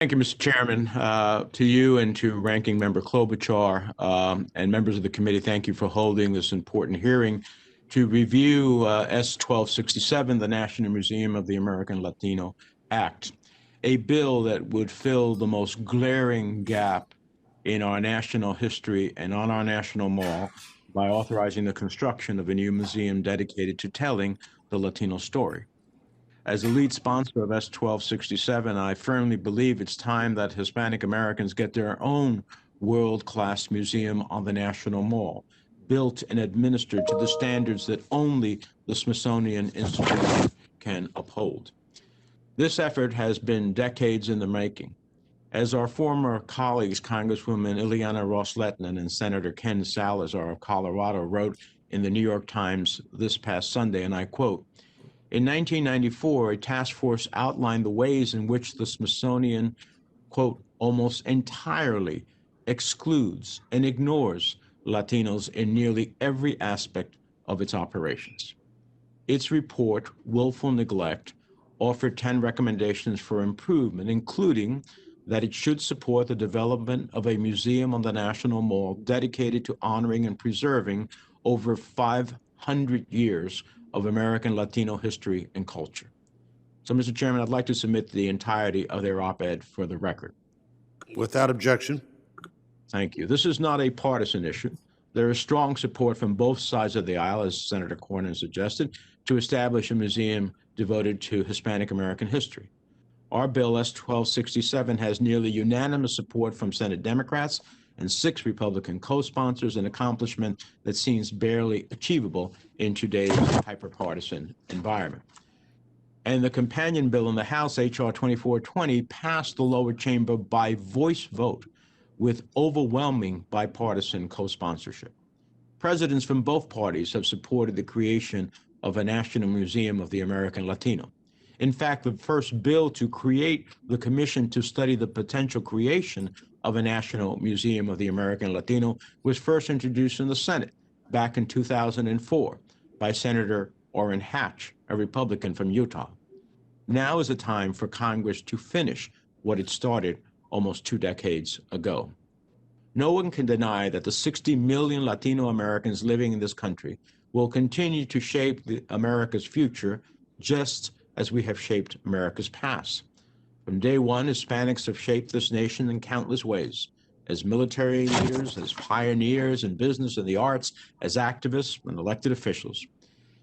Thank you, Mr. Chairman. To you and to Ranking Member Klobuchar and members of the committee, thank you for holding this important hearing to review S 1267, the National Museum of the American Latino Act, a bill that would fill the most glaring gap in our national history and on our national mall by authorizing the construction of a new museum dedicated to telling the Latino story. As the lead sponsor of S 1267, I firmly believe it's time that Hispanic Americans get their own world-class museum on the National Mall, built and administered to the standards that only the Smithsonian Institution can uphold. This effort has been decades in the making. As our former colleagues, Congresswoman Ileana Ros-Lehtinen and Senator Ken Salazar of Colorado, wrote in the New York Times this past Sunday, and I quote, "In 1994, a task force outlined the ways in which the Smithsonian, quote, almost entirely excludes and ignores Latinos in nearly every aspect of its operations. Its report, Willful Neglect, offered 10 recommendations for improvement, including that it should support the development of a museum on the National Mall dedicated to honoring and preserving over 500 years of American Latino history and culture." So, Mr. Chairman, I'd like to submit the entirety of their op-ed for the record. Without objection. Thank you. This is not a partisan issue. There is strong support from both sides of the aisle, as Senator Cornyn suggested, to establish a museum devoted to Hispanic American history. Our bill, S 1267, has nearly unanimous support from Senate Democrats and 6 Republican co-sponsors, an accomplishment that seems barely achievable in today's hyper-partisan environment. And the companion bill in the House, H.R. 2420, passed the lower chamber by voice vote with overwhelming bipartisan co-sponsorship. Presidents from both parties have supported the creation of a National Museum of the American Latino. In fact, the first bill to create the commission to study the potential creation of a National Museum of the American Latino was first introduced in the Senate back in 2004 by Senator Orrin Hatch, a Republican from Utah. Now is the time for Congress to finish what it started almost 2 decades ago. No one can deny that the 60 million Latino Americans living in this country will continue to shape America's future, just as we have shaped America's past. From day one, Hispanics have shaped this nation in countless ways, as military leaders, as pioneers in business and the arts, as activists and elected officials.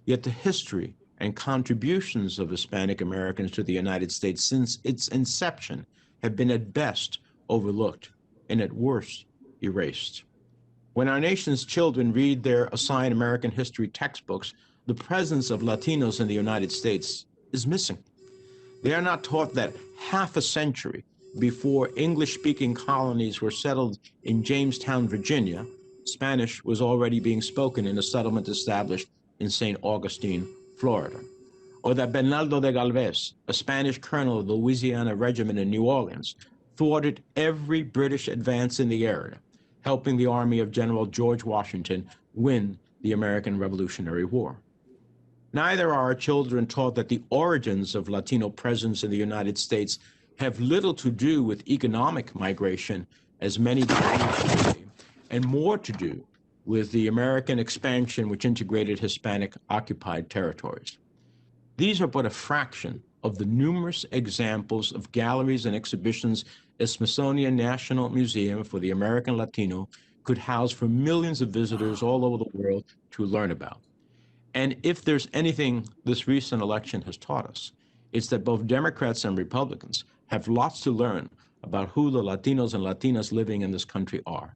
Yet the history and contributions of Hispanic Americans to the United States since its inception have been at best overlooked and at worst erased. When our nation's children read their assigned American history textbooks, the presence of Latinos in the United States is missing. They are not taught that half a century before English-speaking colonies were settled in Jamestown, Virginia, Spanish was already being spoken in a settlement established in St. Augustine, Florida. Or that Bernardo de Galvez, a Spanish colonel of the Louisiana Regiment in New Orleans, thwarted every British advance in the area, helping the army of General George Washington win the American Revolutionary War. Neither are our children taught that the origins of Latino presence in the United States have little to do with economic migration, as many believe, and more to do with the American expansion which integrated Hispanic occupied territories. These are but a fraction of the numerous examples of galleries and exhibitions a Smithsonian National Museum for the American Latino could house for millions of visitors all over the world to learn about. And if there's anything this recent election has taught us, it's that both Democrats and Republicans have lots to learn about who the Latinos and Latinas living in this country are.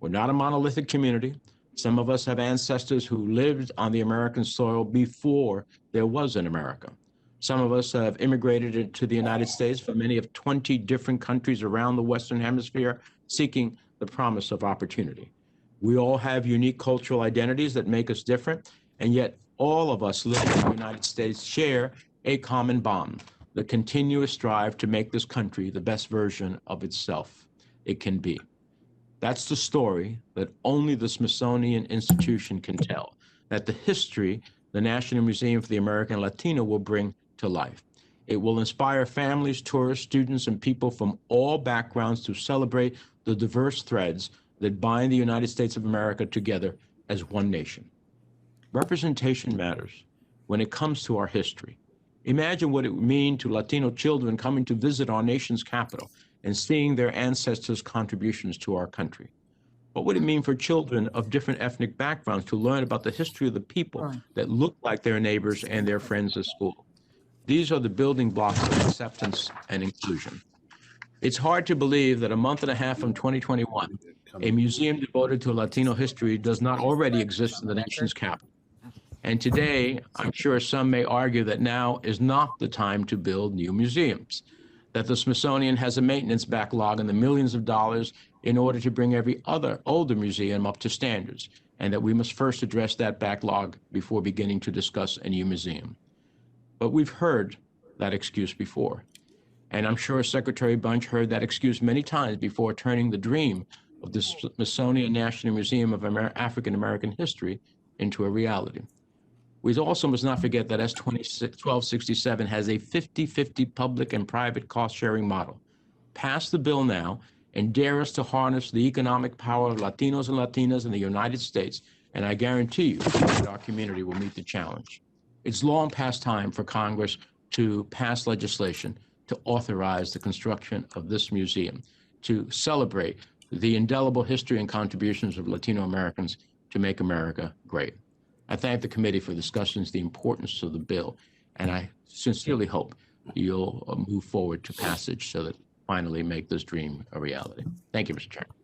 We're not a monolithic community. Some of us have ancestors who lived on the American soil before there was an America. Some of us have immigrated into the United States from many of 20 different countries around the Western Hemisphere, seeking the promise of opportunity. We all have unique cultural identities that make us different, and yet all of us living in the United States share a common bond, the continuous drive to make this country the best version of itself it can be. That's the story that only the Smithsonian Institution can tell, that the history the National Museum for the American Latino will bring to life. It will inspire families, tourists, students, and people from all backgrounds to celebrate the diverse threads that bind the United States of America together as one nation. Representation matters when it comes to our history. Imagine what it would mean to Latino children coming to visit our nation's capital and seeing their ancestors' contributions to our country. What would it mean for children of different ethnic backgrounds to learn about the history of the people that look like their neighbors and their friends at school? These are the building blocks of acceptance and inclusion. It's hard to believe that a month and a half from 2021, a museum devoted to Latino history does not already exist in the nation's capital. And today, I'm sure some may argue that now is not the time to build new museums, that the Smithsonian has a maintenance backlog in the millions of dollars in order to bring every other older museum up to standards, and that we must first address that backlog before beginning to discuss a new museum. But we've heard that excuse before. And I'm sure Secretary Bunch heard that excuse many times before turning the dream of the Smithsonian National Museum of African American History into a reality. We also must not forget that S 1267 has a 50-50 public and private cost-sharing model. Pass the bill now and dare us to harness the economic power of Latinos and Latinas in the United States, and I guarantee you that our community will meet the challenge. It's long past time for Congress to pass legislation to authorize the construction of this museum, to celebrate the indelible history and contributions of Latino Americans to make America great. I thank the committee for discussions the importance of the bill, and I sincerely hope you'll move forward to passage so that finally make this dream a reality. Thank you, Mr. Chairman.